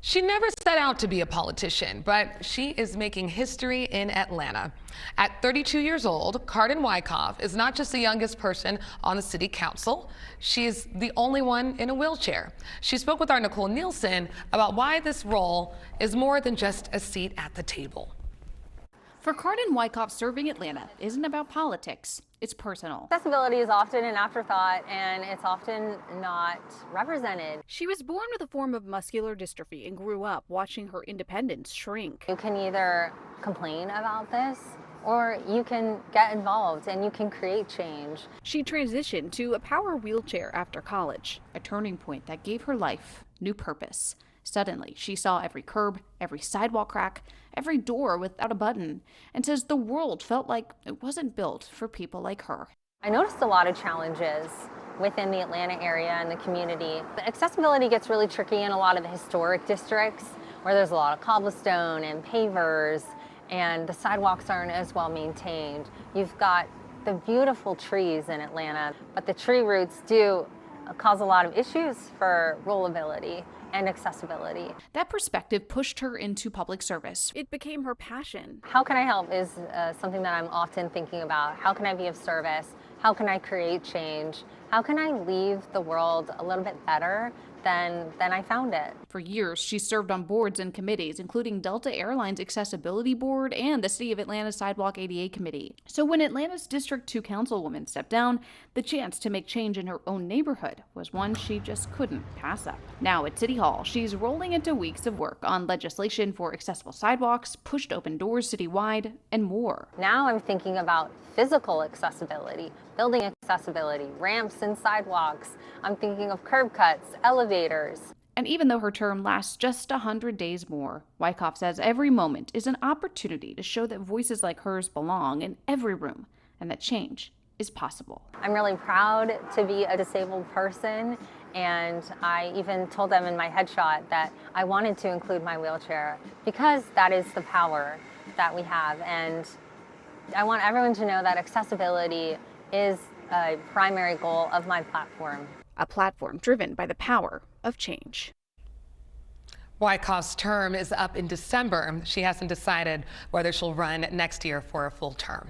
She never set out to be a politician, but she is making history in Atlanta. At 32 years old, Cardin Wyckoff is not just the youngest person on the city council, she's the only one in a wheelchair. She spoke with our Nicole Nielsen about why this role is more than just a seat at the table. For Cardin Wyckoff, serving Atlanta isn't about politics, it's personal. Accessibility is often an afterthought and it's often not represented. She was born with a form of muscular dystrophy and grew up watching her independence shrink. You can either complain about this or you can get involved and you can create change. She transitioned to a power wheelchair after college, a turning point that gave her life new purpose. Suddenly, she saw every curb, every sidewalk crack, every door without a button, and says the world felt like it wasn't built for people like her. I noticed a lot of challenges within the Atlanta area and the community. The accessibility gets really tricky in a lot of the historic districts where there's a lot of cobblestone and pavers and the sidewalks aren't as well maintained. You've got the beautiful trees in Atlanta, but the tree roots do cause a lot of issues for rollability and accessibility. That perspective pushed her into public service. It became her passion. How can I help is something that I'm often thinking about. How can I be of service? How can I create change? How can I leave the world a little bit better than I found it? For years, she served on boards and committees, including Delta Airlines Accessibility Board and the City of Atlanta Sidewalk ADA Committee. So when Atlanta's District 2 councilwoman stepped down, the chance to make change in her own neighborhood was one she just couldn't pass up. Now at City Hall, she's rolling into weeks of work on legislation for accessible sidewalks, pushed open doors citywide, and more. Now I'm thinking about physical accessibility, building accessibility, ramps and sidewalks. I'm thinking of curb cuts, elevators. And even though her term lasts just 100 days more, Wyckoff says every moment is an opportunity to show that voices like hers belong in every room and that change is possible. I'm really proud to be a disabled person, and I even told them in my headshot that I wanted to include my wheelchair because that is the power that we have, and I want everyone to know that accessibility is a primary goal of my platform. A platform driven by the power of change. Wyckoff's term is up in December. She hasn't decided whether she'll run next year for a full term.